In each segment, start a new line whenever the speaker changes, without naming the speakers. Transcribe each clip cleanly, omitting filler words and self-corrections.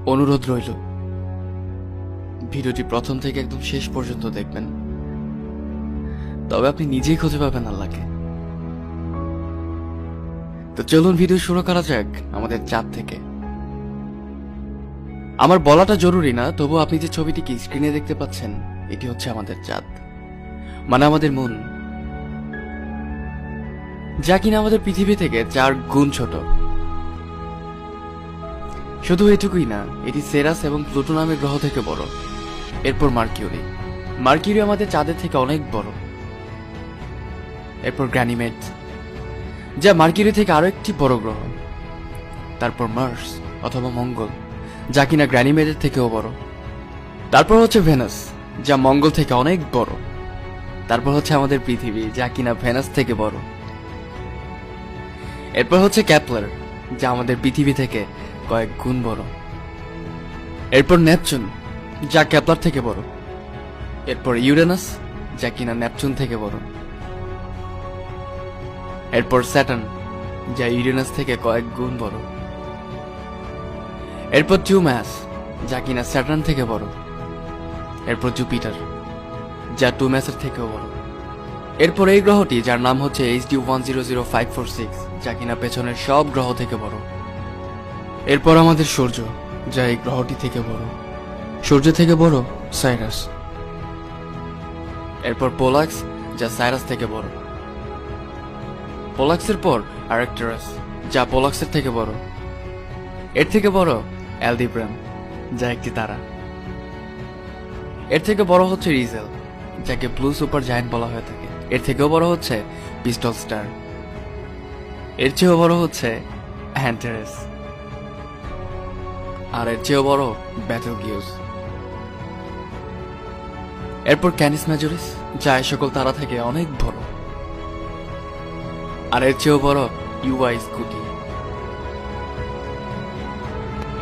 অনুরোধ রইল ভিডিওটি প্রথম থেকে একদম শেষ পর্যন্ত দেখবেন, তবে আপনি নিজেই খুঁজে পাবেন আল্লাহকে। তো চলুন ভিডিও শুরু করা যাক আমাদের চাঁদ থেকে। আমার বলাটা জরুরি না, তবু আপনি যে ছবিটিকে স্ক্রিনে দেখতে পাচ্ছেন এটি হচ্ছে আমাদের চাঁদ, মানে আমাদের মুন, যা কিনা আমাদের পৃথিবী থেকে 4 গুণ ছোট। শুধু এটুকুই না, এটি সেরাস এবং প্লুটো নামের গ্রহ থেকে বড়। এরপর মার্কিউরি, মার্কিউরি আমাদের চাঁদের থেকে অনেক বড়। এরপর গ্যানিমেড, যা মার্কিউরি থেকে আরো একটি বড় গ্রহ। তারপর মার্স অথবা মঙ্গল, যা কিনা গ্যানিমেডের থেকেও বড়। তারপর হচ্ছে ভেনাস, যা মঙ্গল থেকে অনেক বড়। তারপর হচ্ছে আমাদের পৃথিবী, যা কিনা ভেনাস থেকে বড়। এরপর হচ্ছে ক্যাপলার, যা আমাদের পৃথিবী থেকে কয়েক গুণ বড়। এরপর নেপচুন, যা ক্যাপলার থেকে বড়। এরপর ইউরেনাস, যা কিনা নেপচুন থেকে বড়। এরপর স্যাটার্ন, যা ইউরেনাস থেকে কয়েক গুণ বড়। এরপর টিউম্যাস, যা কিনা স্যাটার্ন থেকে বড়। এরপর জুপিটার, যা টিউম্যাসের থেকেও বড়। এরপর এই গ্রহটি, যার নাম হচ্ছে HD 100546, যা কিনা পেছনের সব গ্রহ থেকে বড়। এরপর আমাদের সূর্য, যা এই গ্রহটি থেকে বড়। সূর্য থেকে বড় সাইরাস। এরপর পোলাক্স, যা সাইরাস থেকে বড়। পোলাক্সের পর আরেকটারাস, যা পোলাক্সের থেকে বড়। এর থেকে বড় অ্যালডিব্রাম, যা একটি তারা। এর থেকে বড় হচ্ছে রিজেল, যাকে ব্লু সুপার জায়ান্ট বলা হয়ে থাকে। এর থেকেও বড় হচ্ছে পিস্টল স্টার। এর চেয়েও বড় হচ্ছে অ্যান্টারেস। আর এর চেয়েও বড় ব্যাটেল গিউস। এরপর ক্যানিস মেজরিস, যা এই সকল তারা থেকে অনেক বড়। আর এর চেয়েও বড় ইউআই স্কুটি।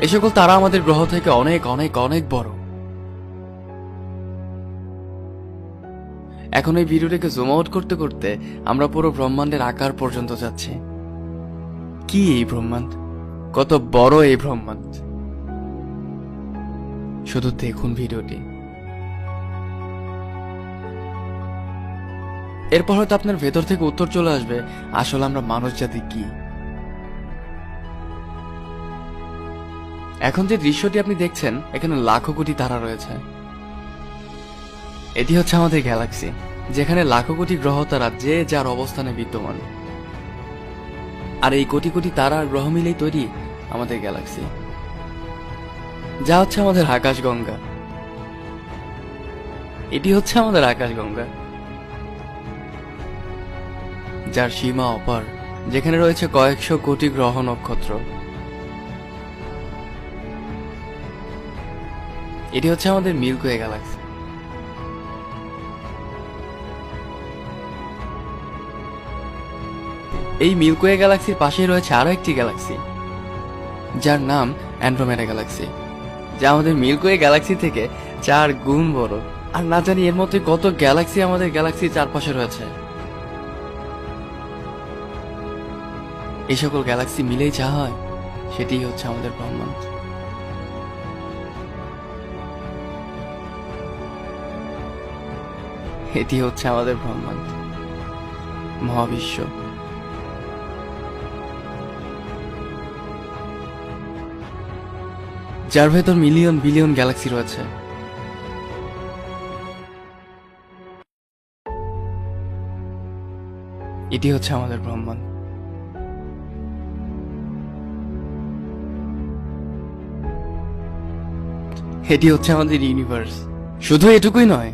এই সকল তারা আমাদের গ্রহ থেকে অনেক অনেক অনেক বড়। এখন এই ভিডিওটাকে জুম আউট করতে করতে আমরা পুরো ব্রহ্মাণ্ডের আকার পর্যন্ত যাচ্ছি। কি এই ব্রহ্মাণ্ড, কত বড় এই ব্রহ্মাণ্ড, শুধু দেখুন ভিডিওটি। এরপর হয়তো আপনার ভেতর থেকে উত্তর চলে আসবে, আসলে আমরা মানুষ জাতি কি। এখন যে দৃশ্যটি আপনি দেখছেন, এখানে লাখো কোটি তারা রয়েছে। এটি হচ্ছে আমাদের গ্যালাক্সি, যেখানে লাখো কোটি গ্রহ তারা যে যার অবস্থানে বিদ্যমান। আর এই কোটি কোটি তারা আর গ্রহ মিলেই তৈরি আমাদের গ্যালাক্সি, যা হচ্ছে আমাদের আকাশগঙ্গা। এটি হচ্ছে আমাদের আকাশগঙ্গা, যার সীমা অপার, যেখানে রয়েছে কয়েকশো কোটি গ্রহ নক্ষত্র। এটি হচ্ছে আমাদের মিল্কি ওয়ে গ্যালাক্সি। এই মিল্কি ওয়ে গ্যালাক্সির পাশেই রয়েছে আরো একটি গ্যালাক্সি, যার নাম অ্যান্ড্রোমেডা গ্যালাক্সি, যা আমাদের মিল্কি ওয়ে গ্যালাক্সি থেকে 4 গুণ বড়। আর না জানি এর মধ্যে কত গ্যালাক্সি আমাদের গ্যালাক্সির চারপাশে রয়েছে। এই সকল গ্যালাক্সি মিলেই যা হয়, সেটিই হচ্ছে আমাদের ব্রহ্মাণ্ড। এটি হচ্ছে আমাদের ব্রহ্মাণ্ড, মহাবিশ্ব। যার ভেতর মিলিয়ন বিলিয়ন গ্যালাক্সি রয়েছে। এটি হচ্ছে আমাদের ব্রহ্মাণ্ড। এটি হচ্ছে আমাদের ইউনিভার্স। শুধু এটুকুই নয়,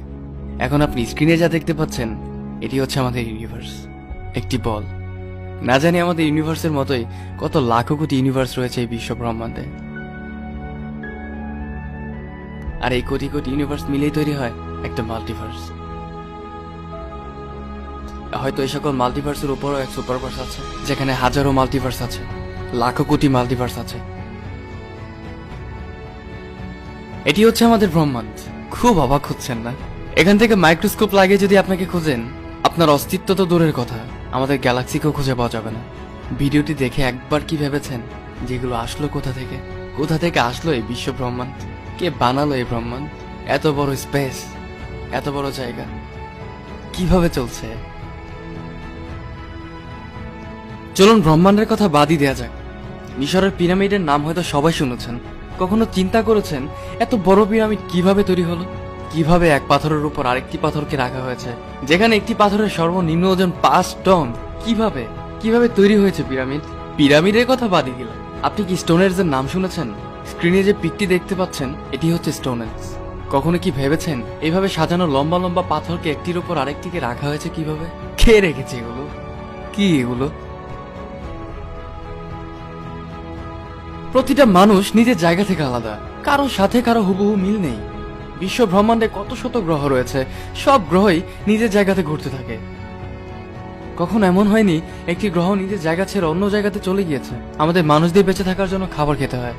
এখন আপনি স্ক্রিনে যা দেখতে পাচ্ছেন, এটি হচ্ছে আমাদের ইউনিভার্স, একটি বল। না জানি আমাদের ইউনিভার্সের মতোই কত লাখো কোটি ইউনিভার্স রয়েছে এই বিশ্ব ব্রহ্মাণ্ডে। আর এই কোটি কোটি ইউনিভার্স মিলেই তৈরি হয় একটা মাল্টিভার্স। হয়তো এই সকল মাল্টিভার্সের উপরও এক সুপারভার্স আছে, যেখানে হাজারো মাল্টিভার্স আছে, লাখো কোটি মাল্টিভার্স আছে। এটি হচ্ছে আমাদের ব্রহ্মাণ্ড। খুব অবাক হচ্ছেন না? এখান থেকে মাইক্রোস্কোপ লাগিয়ে যদি আপনাকে খুঁজেন, আপনার অস্তিত্ব তো দূরের কথা, আমাদের গ্যালাক্সিকেও খুঁজে পাওয়া যাবে না। ভিডিওটি দেখে একবার কি ভেবেছেন যেগুলো আসলো কোথা থেকে? কোথা থেকে আসলো এই বিশ্ব ব্রহ্মাণ্ড? কে বানালো এই ব্রহ্মাণ্ড? এত বড় স্পেস, এত বড় জায়গা কিভাবে চলছে? চলুন ব্রহ্মাণ্ডের কথা বাদই দেয়া যাক। মিশরের পিরামিডের নাম হয়তো সবাই শুনেছেন। কখনো চিন্তা করেছেন এত বড় পিরামিড কিভাবে তৈরি হলো? কিভাবে এক পাথরের উপর আরেকটি পাথরকে রাখা হয়েছে, যেখানে একটি পাথরের সর্বনিম্ন ওজন 5 টন? কিভাবে কিভাবে তৈরি হয়েছে পিরামিড? পিরামিডের কথা বাদই দিলাম, আপনি কি স্টোনহেঞ্জের নাম শুনেছেন? স্ক্রিনে যে পিকটি দেখতে পাচ্ছেন এটি হচ্ছে স্টোনহেঞ্জ। কখনো কি ভেবেছেন এইভাবে সাজানো লম্বা লম্বা পাথরকে একটির উপর আরেকটিকে রাখা হয়েছে কিভাবে? কে রেখেছে এগুলো? কি এগুলো? প্রতিটা মানুষ নিজের জায়গা থেকে আলাদা, কারো সাথে কারো হুবহু মিল নেই। বিশ্ব ব্রহ্মাণ্ডে কত শত গ্রহ রয়েছে, সব গ্রহই নিজের জায়গাতে ঘুরতে থাকে। কখন এমন হয়নি একটি গ্রহ নিজের জায়গা ছেড়ে অন্য জায়গাতে চলে গিয়েছে? আমাদের মানুষদের বেঁচে থাকার জন্য খাবার খেতে হয়,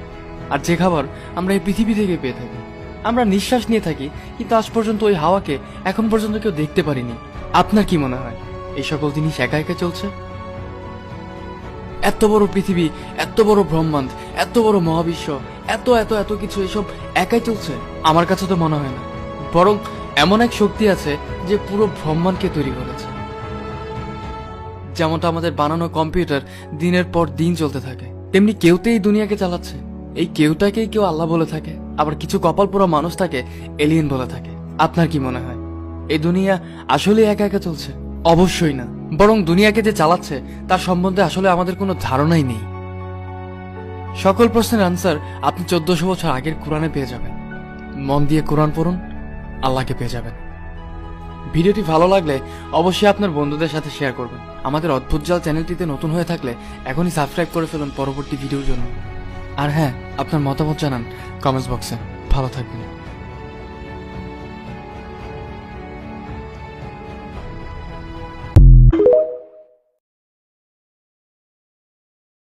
আর যে খাবার আমরা এই পৃথিবী থেকে পেয়ে থাকি। আমরা নিঃশ্বাস নিয়ে থাকি, কিন্তু আজ পর্যন্ত ওই হাওয়াকে এখন পর্যন্ত কেউ দেখতে পারিনি। আপনার কি মনে হয় এই সকল জিনিস একা একা চলছে? এত বড় পৃথিবী, এত বড় ব্রহ্মাণ্ড, এত বড় মহাবিশ্ব, এত এত এত কিছু, এসব একাই চলছে? আমার কাছে তো মনে হয় না। বরং এমন এক শক্তি আছে যে পুরো ব্রহ্মাণ্ডকে তৈরি করেছে। যেমনটা আমাদের বানানো কম্পিউটার দিনের পর দিন চলতে থাকে, তেমনি কেউতে এই দুনিয়াকে চালাচ্ছে। এই কেউটাকেই কেউ আল্লাহ বলে থাকে, আবার কিছু কপাল পোড়া মানুষ তাকে এলিয়েন বলে থাকে। আপনার কি মনে হয় এই দুনিয়া আসলে একা একা চলছে? অবশ্যই না, বরং দুনিয়াকে যে চালাচ্ছে তার সম্বন্ধে আসলে আমাদের কোনো ধারণাই নেই। সকল প্রশ্নের আনসার আপনি 1400 বছর আগের কোরআনে পেয়ে যাবেন। মন দিয়ে কোরআন পড়ুন, আল্লাহকে পেয়ে যাবেন। ভিডিওটি ভালো লাগলে অবশ্যই আপনার বন্ধুদের সাথে শেয়ার করবেন। আমাদের অদ্ভুত জাল চ্যানেলটিতে নতুন হয়ে থাকলে এখনই সাবস্ক্রাইব করে ফেলুন পরবর্তী ভিডিওর জন্য। আর হ্যাঁ, আপনার মতামত জানান কমেন্টস বক্সে। ভালো থাকবেন।